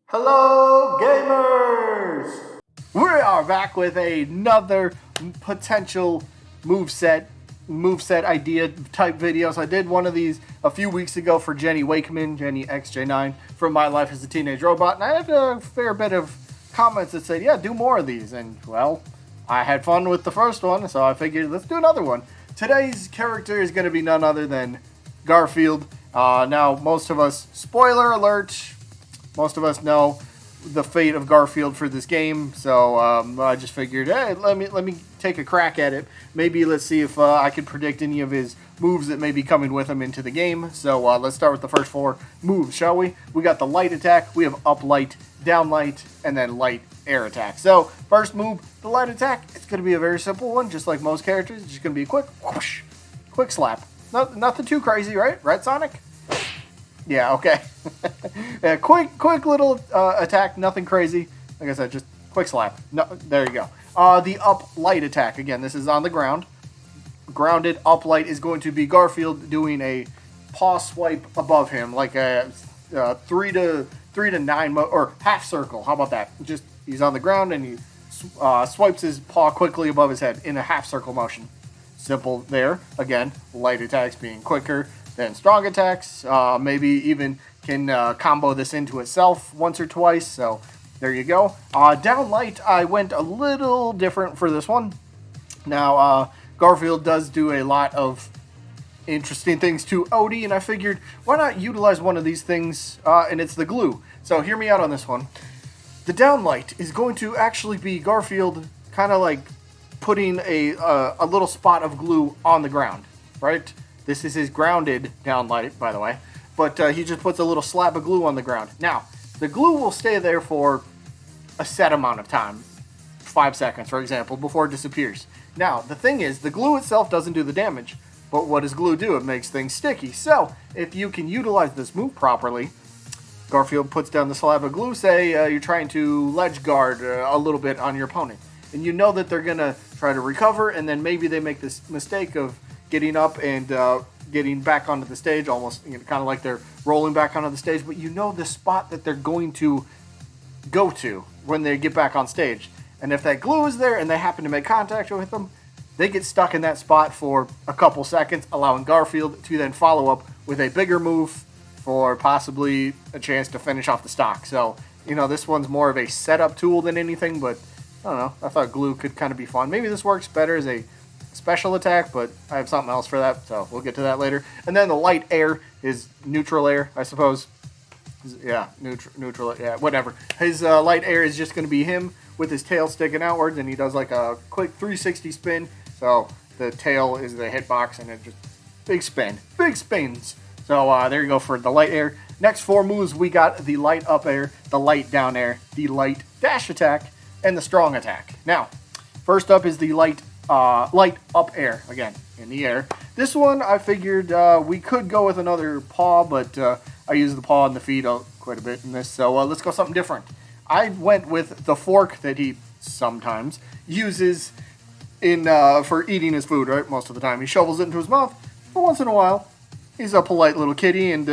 Hello, gamers! We are back with another potential moveset idea type videos. I did one of these a few weeks ago for Jenny Wakeman, Jenny XJ9, from My Life as a Teenage Robot, and I had a fair bit of comments that said, yeah, do more of these. And, well, I had fun with the first one, so I figured let's do another one. Today's character is going to be none other than Garfield. Now, most of us, spoiler alert, most of us know the fate of Garfield for this game, so I just figured, hey, let me take a crack at it. Maybe let's see if I can predict any of his moves that may be coming with him into the game. So let's start with the first four moves, shall we? We got the light attack, we have up light, down light, and then light air attack. So first move, the light attack, it's going to be a very simple one, just like most characters. It's just going to be a quick whoosh, quick slap. Nothing too crazy, right? Right, Sonic? Yeah, okay. Yeah, quick little attack, nothing crazy. Like I said, just quick slap. No, there you go. The up light attack, again, this is on the ground. Grounded up light is going to be Garfield doing a paw swipe above him, like a 3 to 9 or half circle. How about that? Just he's on the ground and he swipes his paw quickly above his head in a half circle motion. Simple there. Again, light attacks being quicker than strong attacks. Maybe even can combo this into itself once or twice. So there you go. Down light, I went a little different for this one. Now, Garfield does do a lot of interesting things to Odie, and I figured, why not utilize one of these things, and it's the glue. So hear me out on this one. The down light is going to actually be Garfield kind of like putting a little spot of glue on the ground, right? This is his grounded down light, by the way. But he just puts a little slab of glue on the ground. Now, the glue will stay there for a set amount of time. 5 seconds, for example, before it disappears. Now, the thing is, the glue itself doesn't do the damage. But what does glue do? It makes things sticky. So, if you can utilize this move properly, Garfield puts down the slab of glue. Say you're trying to ledge guard a little bit on your opponent. And you know that they're going to try to recover, and then maybe they make this mistake of getting up and getting back onto the stage, almost kind of like they're rolling back onto the stage, but you know the spot that they're going to go to when they get back on stage. And if that glue is there and they happen to make contact with them, they get stuck in that spot for a couple seconds, allowing Garfield to then follow up with a bigger move for possibly a chance to finish off the stock. So, this one's more of a setup tool than anything, but I don't know. I thought glue could kind of be fun. Maybe this works better as a special attack, but I have something else for that, so we'll get to that later. And then the light air is neutral air, I suppose. Yeah, neutral, yeah, whatever. His light air is just going to be him with his tail sticking outwards, and he does like a quick 360 spin. So the tail is the hitbox, and it just big spins. So there you go for the light air. Next four moves, we got the light up air, the light down air, the light dash attack, and the strong attack. Now, first up is the light up air, again, in the air. This one, I figured we could go with another paw, but I use the paw and the feet quite a bit in this, so let's go something different. I went with the fork that he sometimes uses for eating his food, right? Most of the time. He shovels it into his mouth, but once in a while, he's a polite little kitty, and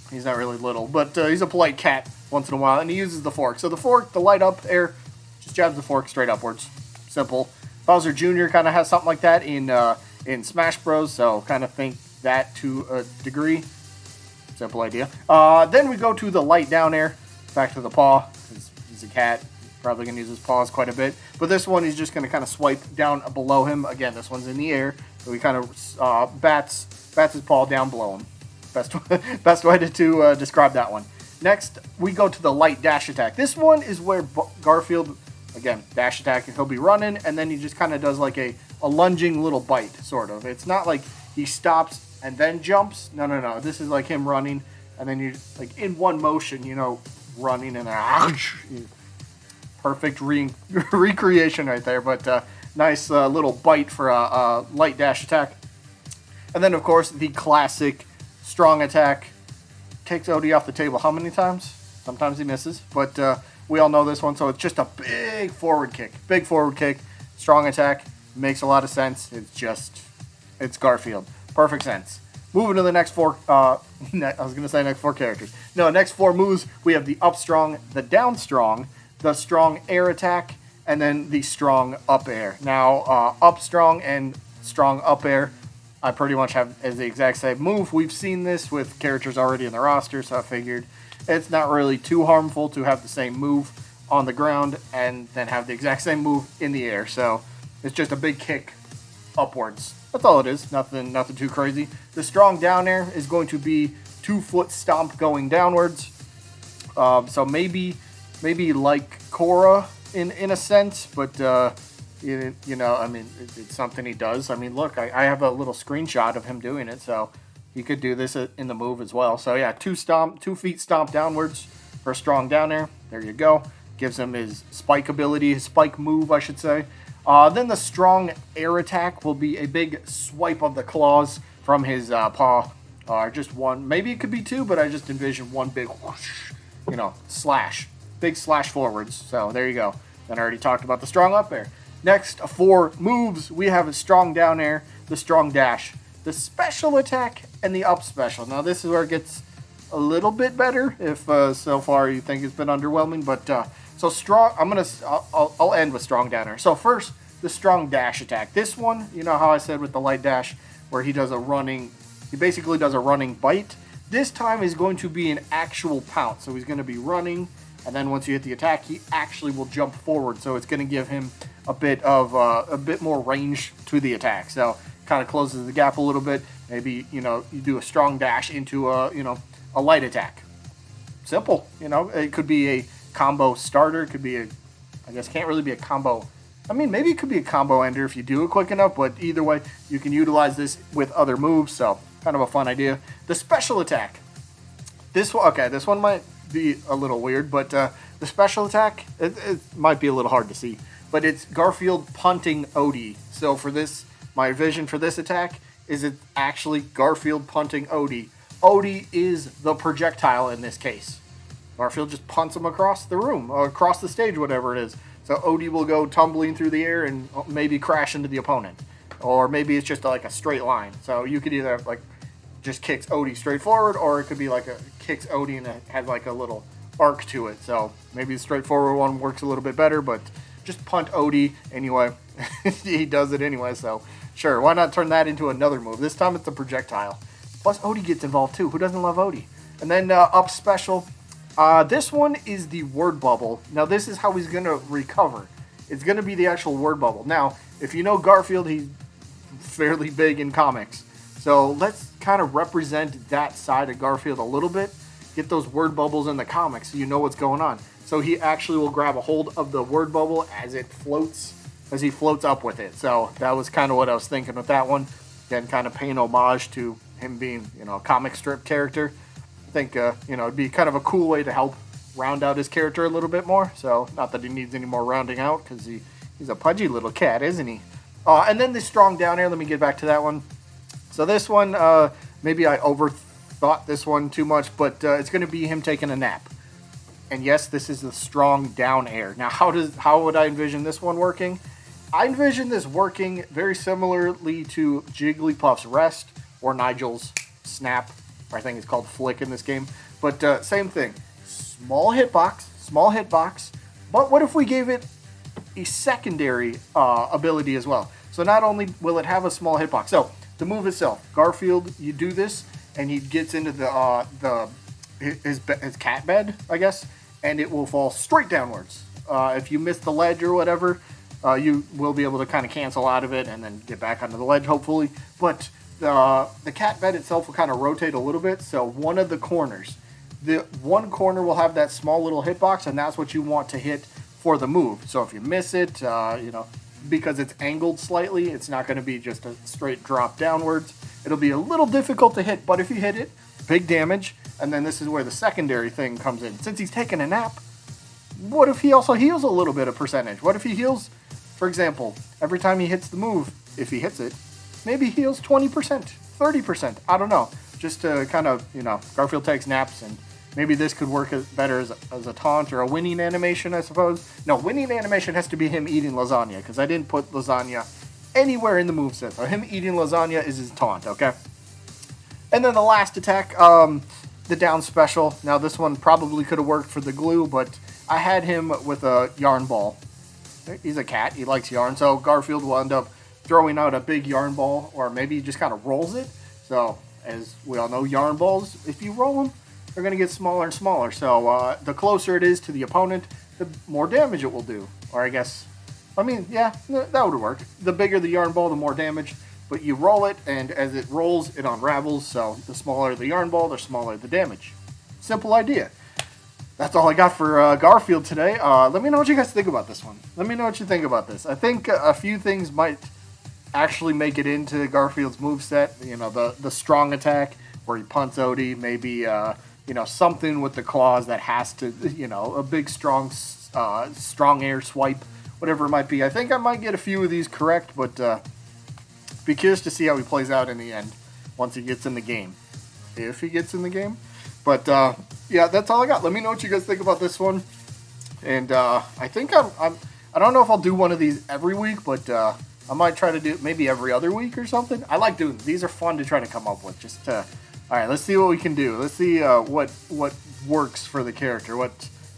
he's not really little, but he's a polite cat once in a while, and he uses the fork. So the fork, the light up air, just jabs the fork straight upwards. Simple. Bowser Jr. kind of has something like that in Smash Bros, so kind of think that to a degree. Simple idea. Then we go to the light down air. Back to the paw, because he's a cat. He's probably going to use his paws quite a bit. But this one, he's just going to kind of swipe down below him. Again, this one's in the air, so he kind of bats his paw down below him. Best way to describe that one. Next, we go to the light dash attack. This one is where Garfield, again, dash attack, and he'll be running, and then he just kind of does like a lunging little bite, sort of. It's not like he stops and then jumps. No. This is like him running, and then you like in one motion, running and perfect recreation right there. But nice little bite for a light dash attack. And then, of course, the classic strong attack takes Odie off the table. How many times? Sometimes he misses, but we all know this one, so it's just a big forward kick. Strong attack. Makes a lot of sense. It's Garfield. Perfect sense. Moving to the next four, I was going to say next four characters. No, next four moves, we have the up strong, the down strong, the strong air attack, and then the strong up air. Now, up strong and strong up air, I pretty much have as the exact same move. We've seen this with characters already in the roster, so I figured it's not really too harmful to have the same move on the ground and then have the exact same move in the air. So it's just a big kick upwards. That's all it is. Nothing too crazy. The strong down air is going to be 2-foot stomp going downwards. So maybe like Korra in a sense, but you know, I mean, it's something he does. I mean, look, I have a little screenshot of him doing it, so he could do this in the move as well. So yeah, 2 feet stomp downwards for a strong down air. There you go. Gives him his spike ability, his spike move, I should say. Then the strong air attack will be a big swipe of the claws from his paw. Just one, maybe it could be 2, but I just envision one big whoosh, you know, slash. Big slash forwards. So there you go. Then I already talked about the strong up air. Next 4 moves, we have a strong down air, the strong dash, the special attack, and the up special. Now this is where it gets a little bit better if so far you think it's been underwhelming, but so strong, I'll end with strong down air. So first, the strong dash attack. This one, you know how I said with the light dash where he basically does a running bite. This time is going to be an actual pounce. So he's going to be running, and then once you hit the attack, he actually will jump forward. So it's going to give him a bit more range to the attack. So kind of closes the gap a little bit. Maybe, you know, you do a strong dash into a light attack. Simple. You know, it could be a combo starter. It could be I guess can't really be a combo. I mean, maybe it could be a combo ender if you do it quick enough, but either way, you can utilize this with other moves, so kind of a fun idea. The special attack. This one might be a little weird, but the special attack, it might be a little hard to see, but it's Garfield punting Odie. So for this, my vision for this attack is it actually Garfield punting Odie. Odie is the projectile in this case. Garfield just punts him across the room, or across the stage, whatever it is. So Odie will go tumbling through the air and maybe crash into the opponent. Or maybe it's just like a straight line. So you could either like just kicks Odie straight forward, or it could be like a kicks Odie and it has like a little arc to it. So maybe the straightforward one works a little bit better, but just punt Odie anyway. He does it anyway, so sure, why not turn that into another move? This time it's a projectile. Plus Odie gets involved too. Who doesn't love Odie? And then up special. This one is the word bubble. Now this is how he's going to recover. It's going to be the actual word bubble. Now, if you know Garfield, he's fairly big in comics. So let's kind of represent that side of Garfield a little bit. Get those word bubbles in the comics so you know what's going on. So he actually will grab a hold of the word bubble as he floats up with it. So that was kind of what I was thinking with that one. Again, kind of paying homage to him being, you know, a comic strip character. I think, you know, it'd be kind of a cool way to help round out his character a little bit more. So, not that he needs any more rounding out, because he's a pudgy little cat, isn't he? And then the strong down air, let me get back to that one. So this one, maybe I overthought this one too much, but it's going to be him taking a nap. And yes, this is the strong down air. Now, how would I envision this one working? I envision this working very similarly to Jigglypuff's rest or Nigel's snap. I think it's called flick in this game. But same thing. Small hitbox. But what if we gave it a secondary ability as well? So not only will it have a small hitbox. So the move itself, Garfield, you do this, and he gets into his cat bed, I guess, and it will fall straight downwards. If you miss the ledge or whatever, you will be able to kind of cancel out of it and then get back onto the ledge, hopefully. But the cat bed itself will kind of rotate a little bit, so one of the corners, the one corner will have that small little hitbox, and that's what you want to hit for the move. So if you miss it, you know, because it's angled slightly, it's not going to be just a straight drop downwards. It'll be a little difficult to hit, but if you hit it, big damage. And then this is where the secondary thing comes in. Since he's taking a nap, what if he also heals a little bit of percentage? What if he heals, for example, every time he hits the move, if he hits it, maybe he heals 20%, 30%, I don't know. Just to kind of, you know, Garfield takes naps, and maybe this could work better as a taunt or a winning animation, I suppose. No, winning animation has to be him eating lasagna, because I didn't put lasagna anywhere in the moveset. So him eating lasagna is his taunt, okay? And then the last attack, the down special. Now this one probably could have worked for the glue, but I had him with a yarn ball. He's a cat. He likes yarn. So Garfield will end up throwing out a big yarn ball, or maybe he just kind of rolls it. So as we all know, yarn balls, if you roll them, they're going to get smaller and smaller. So the closer it is to the opponent, the more damage it will do. Or I guess, I mean, yeah, that would work. The bigger the yarn ball, the more damage. But you roll it, and as it rolls, it unravels. So the smaller the yarn ball, the smaller the damage. Simple idea. That's all I got for Garfield today. Let me know what you guys think about this one. Let me know what you think about this. I think a few things might actually make it into Garfield's moveset. You know, the strong attack where he punts Odie. Maybe, you know, something with the claws that has to, you know, a big, strong air swipe, whatever it might be. I think I might get a few of these correct, but be curious to see how he plays out in the end once he gets in the game. If he gets in the game. But, yeah, that's all I got. Let me know what you guys think about this one. And I think I don't know if I'll do one of these every week, but I might try to do it maybe every other week or something. I like doing these. Are fun to try to come up with. Just all right, let's see what we can do. Let's see what works for the character.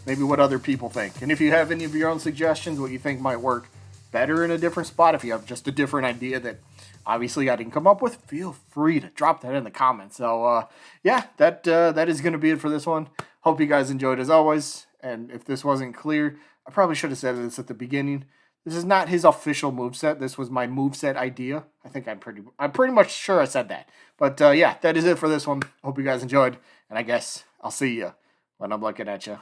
Maybe what other people think. And if you have any of your own suggestions, what you think might work better in a different spot, if you have just a different idea that obviously I didn't come up with, feel free to drop that in the comments. So yeah, that is going to be it for this one. Hope you guys enjoyed as always. And if this wasn't clear, I probably should have said this at the beginning. This is not his official moveset. This was my moveset idea. I think I'm pretty much sure I said that. But yeah, that is it for this one. Hope you guys enjoyed. And I guess I'll see you when I'm looking at you.